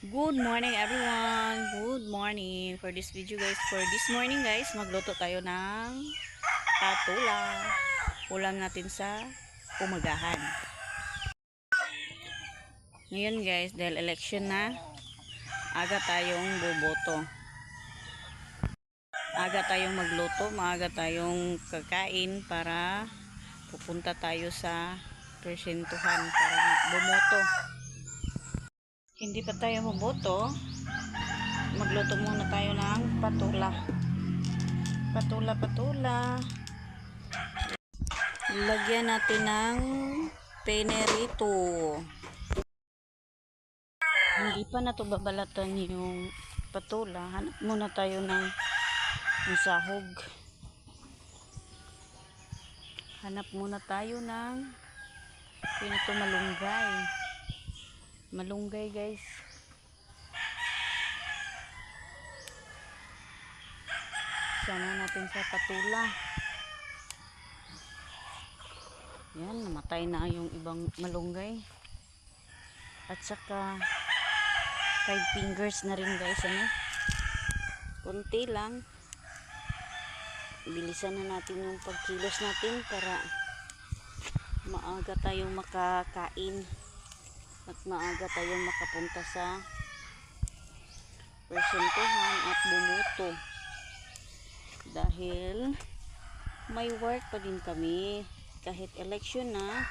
Good morning everyone. Good morning. For this video guys, for this morning guys, magluto tayo ng patula. Ulam natin sa umagahan. Ngayon guys, dahil election na, aga tayong boboto. Aga tayong magluto, maaga tayong kakain para pupunta tayo sa presintuhan para bumoto. Hindi pa tayo bumoto, magluto muna tayo ng patula. Patula. Lagyan natin ng penerito. Hindi pa na to babalatan yung patula. Hanap muna tayo ng sahog. Hanap muna tayo ng pinito malunggay. Malunggay guys. Sama natin sa patula. Yan, namatay na yung ibang malunggay. At saka 5 fingers na rin guys, ano? Kunti lang. Bilisan na natin yung pagkilos natin para maaga tayong makakain at maaga tayong makapunta sa presintuhan at bumuto. Dahil may work pa din kami. Kahit election na,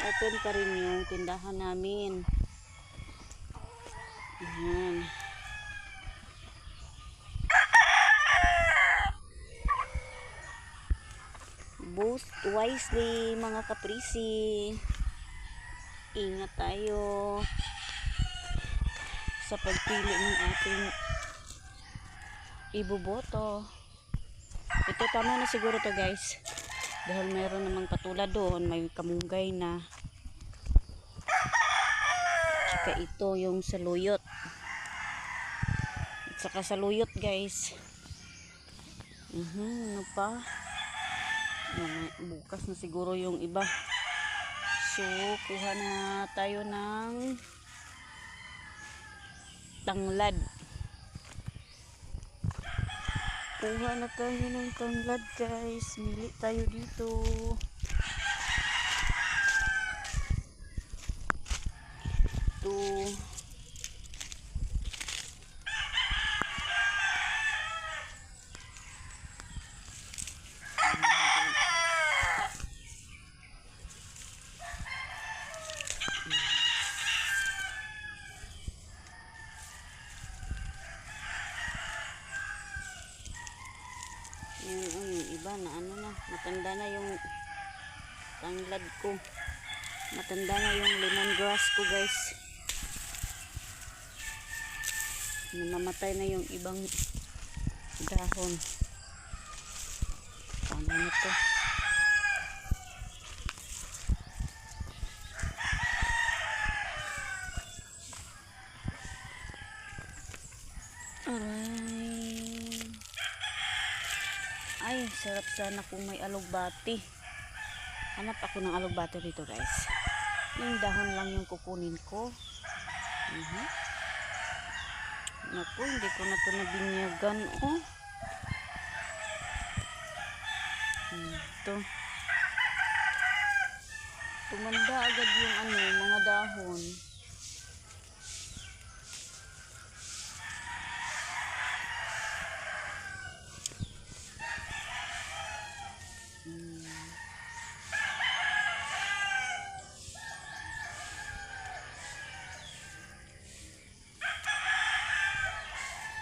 open pa rin yung tindahan namin. Ayan. Both wisely mga kaprisi. Ingat tayo sa pagpili ng ating iboboto. Ito tama na siguro to guys. Dahil mayroon namang patula doon, may kamunggay na. Tsaka ito yung saluyot. At saka saluyot guys. Ano pa? Bukas na siguro yung iba. So, kuha na tayo ng tanglad. Kuha na tayo ng tanglad guys. Mili tayo dito. Ito. Yung iba na ano na, matanda na yung tanglad ko, matanda na yung lemongrass ko guys, namamatay na yung ibang dahon. Tama na to. Ay, sarap sana kung may alugbati. Hanap ako ng alugbati dito guys. Yung dahon lang yung kukunin ko. Naku, hindi ko na ito nabinyagan. Oh. Ito. Tumanda agad yung mga dahon.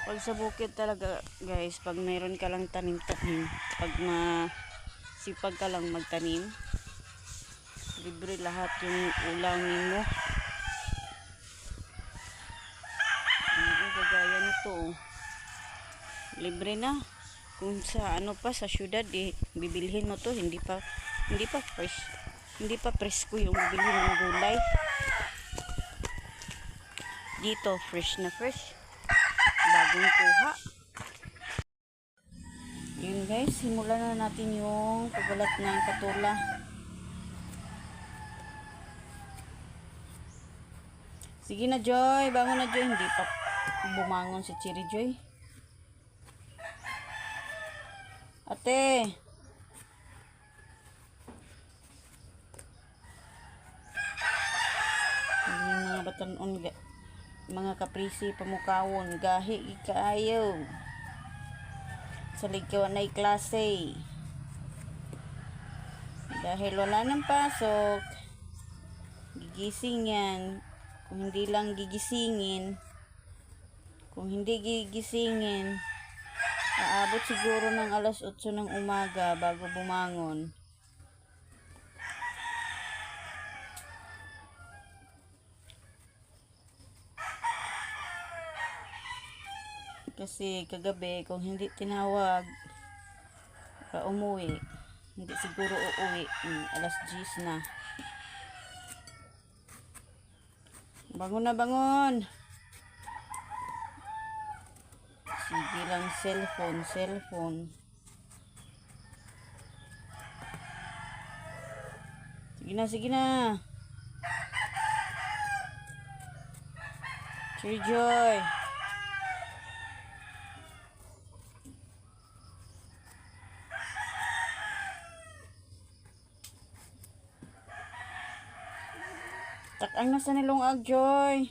Pag sa bukid talaga guys, pag mayroon ka lang tanim-tanim, pag masipag ka lang magtanim, libre lahat yung ulamin mo. Kagaya nito, libre na. Kung sa sa syudad bibilhin mo to, hindi pa fresh. Hindi pa presko yung bibilhin ng gulay. Dito fresh na fresh. Bagong kuha. Yun guys, simulan na natin yung pagbalat ng patula. Sige na, Joy. Bangon na, Joy. Hindi pa bumangon si Cherry Joy. Ate. Yung mga batanon, mga kaprisi, pamukawon, gahi, ikaayaw. Sa ligyaw na klase. Dahil wala ng pasok, gigising yan. Kung hindi lang gigisingin, kung hindi gigisingin, aabot siguro ng alas 8 ng umaga bago bumangon. Kasi kagabi, kung hindi tinawag, umuwi. Hindi siguro uuwi. Alas 10 na. Bangon na, bangon! Sige lang, cellphone. Sige na. Cherry Joy. Takang na sa nilong Joy.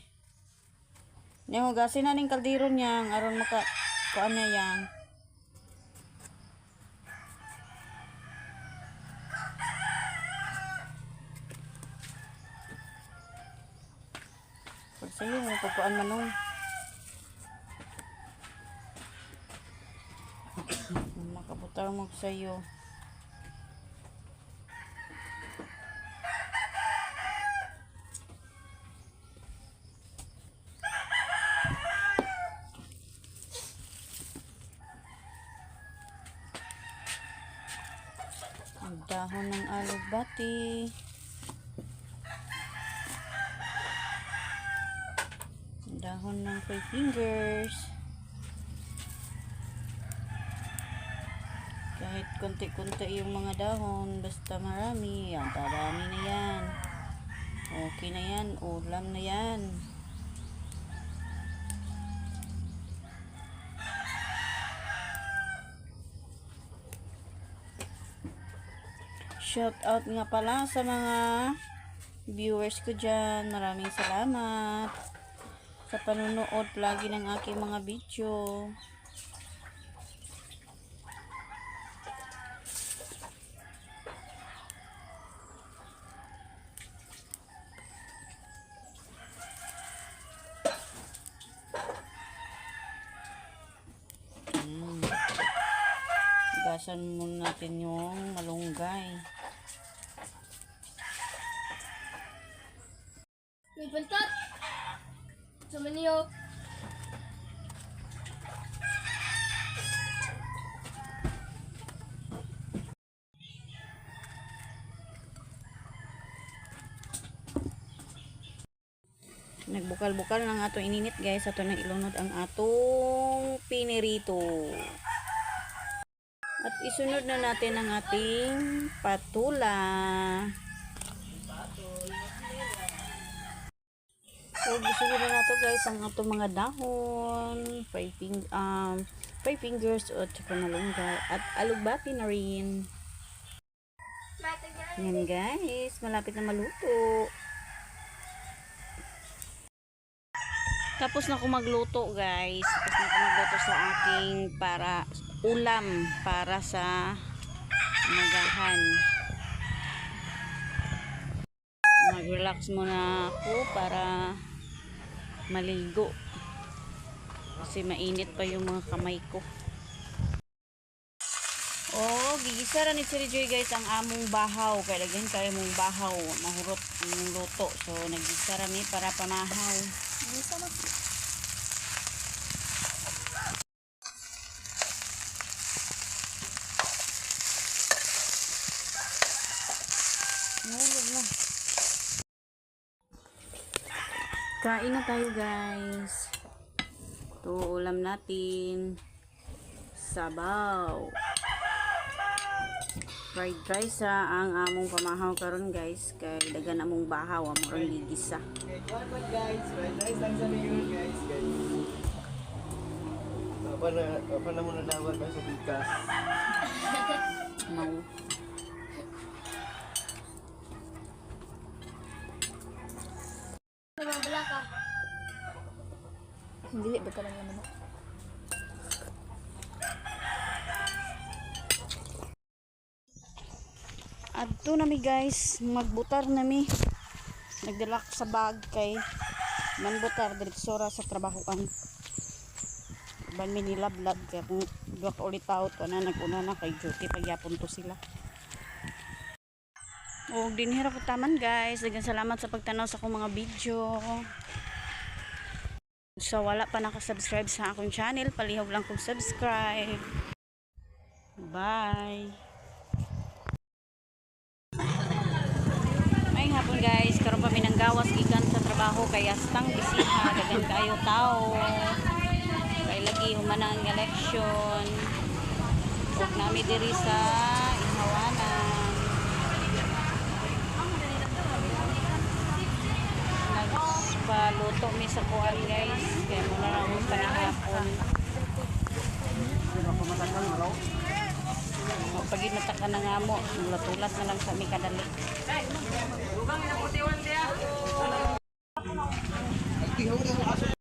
Hugasin na ning kaldero niya. Aron maka kuan na yan. Pagsayo mo pagkuan manong. Makabutar mo sa'yo. Ang dahon ng alugbati. Ang dahon ng 5 fingers. Kahit konti-konti yung mga dahon, basta marami, yan, tarami na yan. Okay na yan, ulam na yan. Shout out nga pala sa mga viewers ko dyan. Maraming salamat sa panunood lagi ng aking mga video. Hugasan muna natin yung malunggay. May pantat! Sama niyo! Nagbukal-bukal ng atong ininit guys. Ato nang ilunod ang atong pinirito. At isunod na natin ang ating patula. So, isunod na nato guys ang atong mga dahon, 5 fingers at saka malunggay at alugbati na rin. Yan guys, malapit na maluto. Tapos na ako magluto guys. Tapos na ako magluto sa aking ulam para sa magahan. Mag-relax muna ako para maligo. Kasi mainit pa yung mga kamay ko. Oh, gigisara ni Cherry Joy guys ang among bahaw. Kaya lagyan kayo mong bahaw. Mahurot ang luto. So, nagisara ni para pamahaw. Kain na tayo guys. Ito ulam natin. Sabaw. fried rice ang among pamahaw karon guys kay dagan among bahaw amo ron gigisa. Okay, kuhan man guys. Fried rice lang sa niyo guys. Apa na muna dapat ba sa bigas? Mau. Mabala ka. Hindi, ba ka lang naman? Adto nami guys, magbutar nami. Nagdala ko sa bag kay manbutar diretsura sa trabahoan. Ban mi nilablad kay kung duha ka ulit out na naguna na kay duty pagyapon to sila. Og dinhira ko taman guys. Daghang salamat sa pagtanaw sa akong mga video. So wala pa naka-subscribe sa akong channel, palihog lang kong subscribe. Bye. May hapon guys, karon pa minanggawas gikan sa trabaho kay astang bisita, dagan kayo tao. Kay lagi human ang election. Ug nami diri sa Ihawanan. Nagpaluto mi sa kuan guys, kay muna ra mo panahapon. Pagin matakan na nga mo, tulat na lang sa mi kadali. Tihong